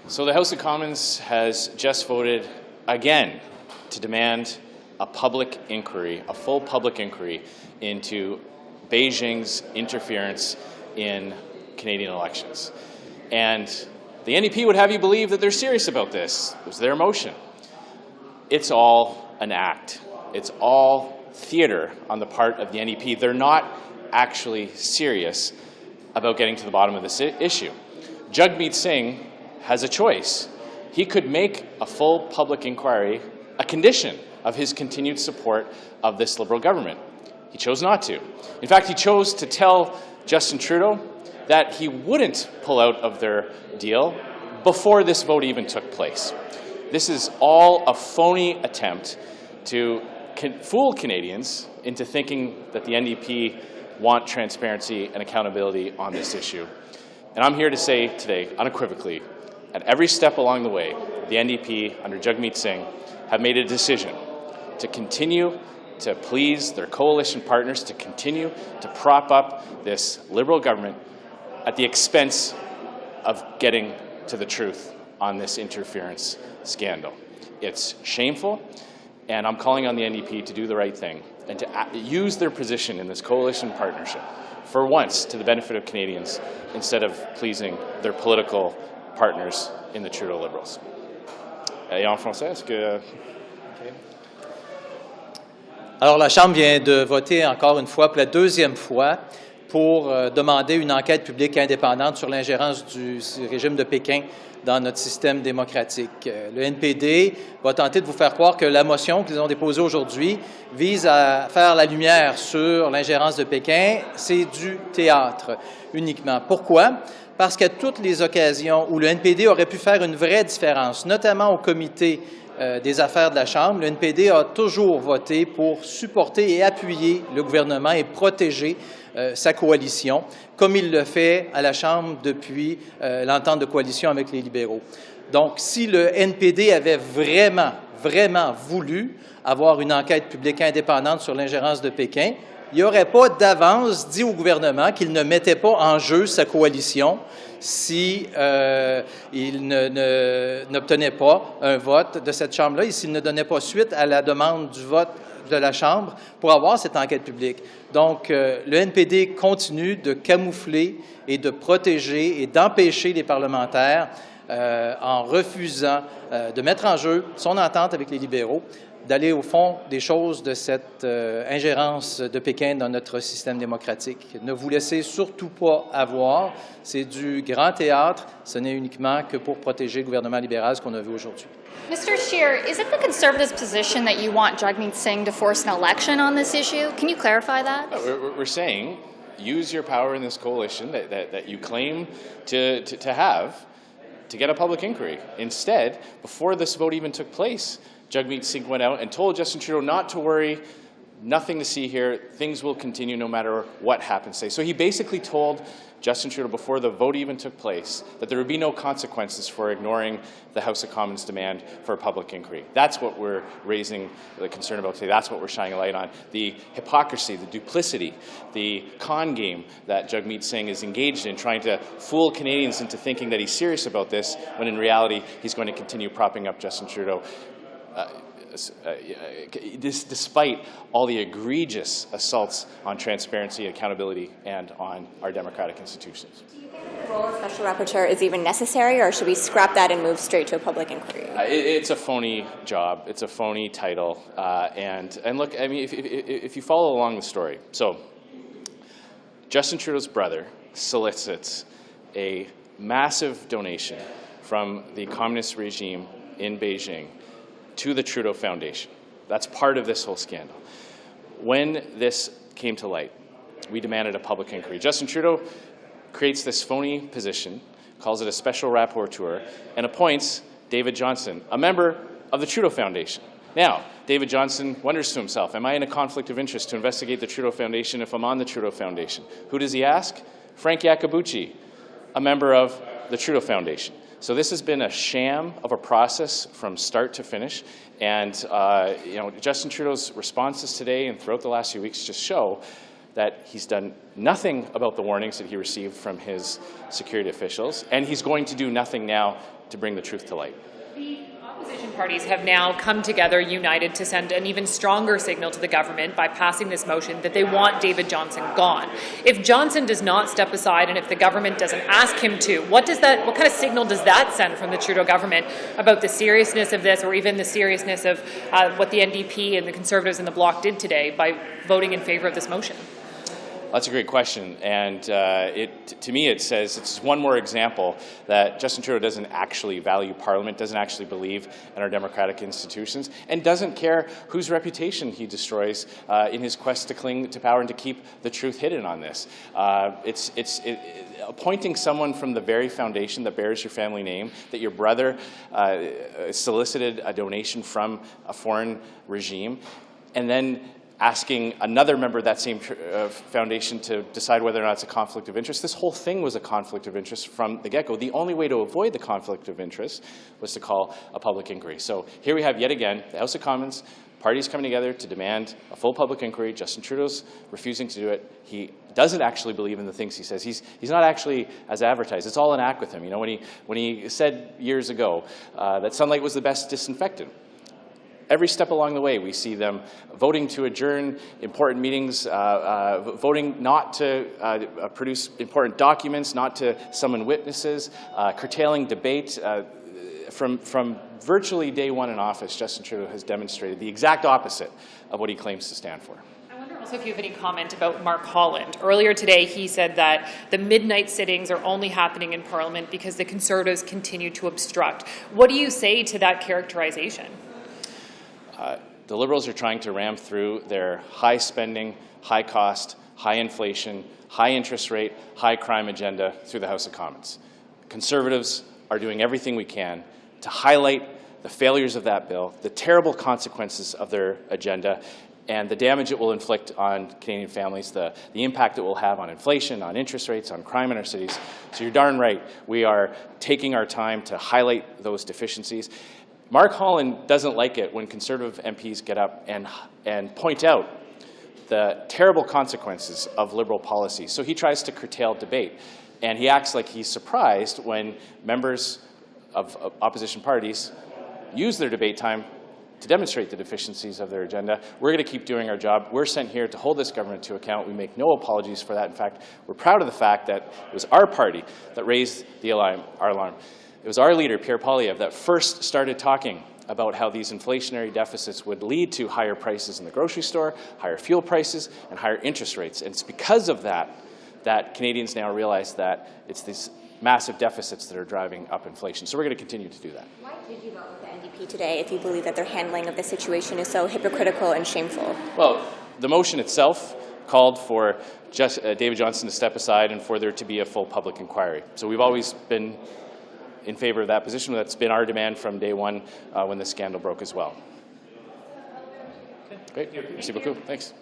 So the House of Commons has just voted again to demand a public inquiry, a full public inquiry into Beijing's interference in Canadian elections. And the NDP would have you believe that they're serious about this. It was their motion. It's all an act. It's all theater on the part of the NDP. They're not actually serious about getting to the bottom of this issue. Jagmeet Singh has a choice. He could make a full public inquiry a condition of his continued support of this Liberal government. He chose not to. In fact, he chose to tell Justin Trudeau that he wouldn't pull out of their deal before this vote even took place. This is all a phony attempt to fool Canadians into thinking that the NDP want transparency and accountability on this issue. And I'm here to say today, unequivocally, at every step along the way, the NDP, under Jagmeet Singh, have made a decision to continue to please their coalition partners, to continue to prop up this Liberal government at the expense of getting to the truth on this interference scandal. It's shameful, and I'm calling on the NDP to do the right thing and to use their position in this coalition partnership for once to the benefit of Canadians instead of pleasing their political partners in the Trudeau Liberals. Et en français, est-ce que... Okay. Alors, la Chambre vient de voter encore une fois, pour la deuxième fois, pour demander une enquête publique indépendante sur l'ingérence du régime de Pékin dans notre système démocratique. Le NPD va tenter de vous faire croire que la motion qu'ils ont déposée aujourd'hui vise à faire la lumière sur l'ingérence de Pékin. C'est du théâtre uniquement. Pourquoi? Parce qu'à toutes les occasions où le NPD aurait pu faire une vraie différence, notamment au comité des affaires de la Chambre, le NPD a toujours voté pour supporter et appuyer le gouvernement et protéger sa coalition, comme il le fait à la Chambre depuis l'entente de coalition avec les libéraux. Donc, si le NPD avait vraiment voulu avoir une enquête publique indépendante sur l'ingérence de Pékin, il n'y aurait pas d'avance dit au gouvernement qu'il ne mettait pas en jeu sa coalition si il n'obtenait pas un vote de cette Chambre-là et s'il ne donnait pas suite à la demande du vote de la Chambre pour avoir cette enquête publique. Donc, le NPD continue de camoufler et de protéger et d'empêcher les parlementaires en refusant de mettre en jeu son entente avec les libéraux, d'aller au fond des choses de cette ingérence de Pékin dans notre système démocratique. Ne vous laissez surtout pas avoir. C'est du grand théâtre. Ce n'est uniquement que pour protéger le gouvernement libéral, ce qu'on a vu aujourd'hui. Mr. Scheer, is it the Conservatives' position that you want Jagmeet Singh to force an election on this issue? Can you clarify that? We're saying use your power in this coalition that you claim to have to get a public inquiry. Instead, before this vote even took place, Jagmeet Singh went out and told Justin Trudeau not to worry, nothing to see here, things will continue no matter what happens today. So he basically told Justin Trudeau before the vote even took place that there would be no consequences for ignoring the House of Commons' demand for a public inquiry. That's what we're raising the concern about today. That's what we're shining a light on. The hypocrisy, the duplicity, the con game that Jagmeet Singh is engaged in, trying to fool Canadians into thinking that he's serious about this, when in reality he's going to continue propping up Justin Trudeau. Despite all the egregious assaults on transparency, accountability, and on our democratic institutions. Do you think the role of special rapporteur is even necessary, or should we scrap that and move straight to a public inquiry? It's a phony job. It's a phony title. And look, I mean, if you follow along the story, so Justin Trudeau's brother solicits a massive donation from the communist regime in Beijing to the Trudeau Foundation. That's part of this whole scandal. When this came to light, we demanded a public inquiry. Justin Trudeau creates this phony position, calls it a special rapporteur, and appoints David Johnston, a member of the Trudeau Foundation. Now, David Johnston wonders to himself, am I in a conflict of interest to investigate the Trudeau Foundation if I'm on the Trudeau Foundation? Who does he ask? Frank Iacobucci, a member of the Trudeau Foundation. So this has been a sham of a process from start to finish, and Justin Trudeau's responses today and throughout the last few weeks just show that he's done nothing about the warnings that he received from his security officials, and he's going to do nothing now to bring the truth to light. The opposition parties have now come together, united, to send an even stronger signal to the government by passing this motion that they want David Johnston gone. If Johnston does not step aside, and if the government doesn't ask him to, what kind of signal does that send from the Trudeau government about the seriousness of this, or even the seriousness of what the NDP and the Conservatives in the Bloc did today by voting in favour of this motion? That's a great question, and to me it says it's one more example that Justin Trudeau doesn't actually value Parliament, doesn't actually believe in our democratic institutions, and doesn't care whose reputation he destroys in his quest to cling to power and to keep the truth hidden on this. Appointing someone from the very foundation that bears your family name, that your brother solicited a donation from a foreign regime, and then asking another member of that same foundation to decide whether or not it's a conflict of interest. This whole thing was a conflict of interest from the get-go. The only way to avoid the conflict of interest was to call a public inquiry. So here we have yet again the House of Commons, parties coming together to demand a full public inquiry. Justin Trudeau's refusing to do it. He doesn't actually believe in the things he says. He's not actually as advertised. It's all an act with him. You know, when he said years ago that sunlight was the best disinfectant, every step along the way, we see them voting to adjourn important meetings, voting not to produce important documents, not to summon witnesses, curtailing debate. From virtually day one in office, Justin Trudeau has demonstrated the exact opposite of what he claims to stand for. I wonder also if you have any comment about Mark Holland. Earlier today, he said that the midnight sittings are only happening in Parliament because the Conservatives continue to obstruct. What do you say to that characterization? The Liberals are trying to ram through their high spending, high cost, high inflation, high interest rate, high crime agenda through the House of Commons. Conservatives are doing everything we can to highlight the failures of that bill, the terrible consequences of their agenda, and the damage it will inflict on Canadian families, the impact it will have on inflation, on interest rates, on crime in our cities. So you're darn right. We are taking our time to highlight those deficiencies. Mark Holland doesn't like it when Conservative MPs get up and point out the terrible consequences of Liberal policy. So he tries to curtail debate. And he acts like he's surprised when members of opposition parties use their debate time to demonstrate the deficiencies of their agenda. We're going to keep doing our job. We're sent here to hold this government to account. We make no apologies for that. In fact, we're proud of the fact that it was our party that raised our alarm. It was our leader, Pierre Poilievre, that first started talking about how these inflationary deficits would lead to higher prices in the grocery store, higher fuel prices, and higher interest rates. And it's because of that that Canadians now realize that it's these massive deficits that are driving up inflation. So we're going to continue to do that. Why did you vote with the NDP today if you believe that their handling of the situation is so hypocritical and shameful? Well, the motion itself called for David Johnston to step aside and for there to be a full public inquiry. So we've always been in favor of that position. That's been our demand from day one when the scandal broke as well. Great. Merci beaucoup. Thanks.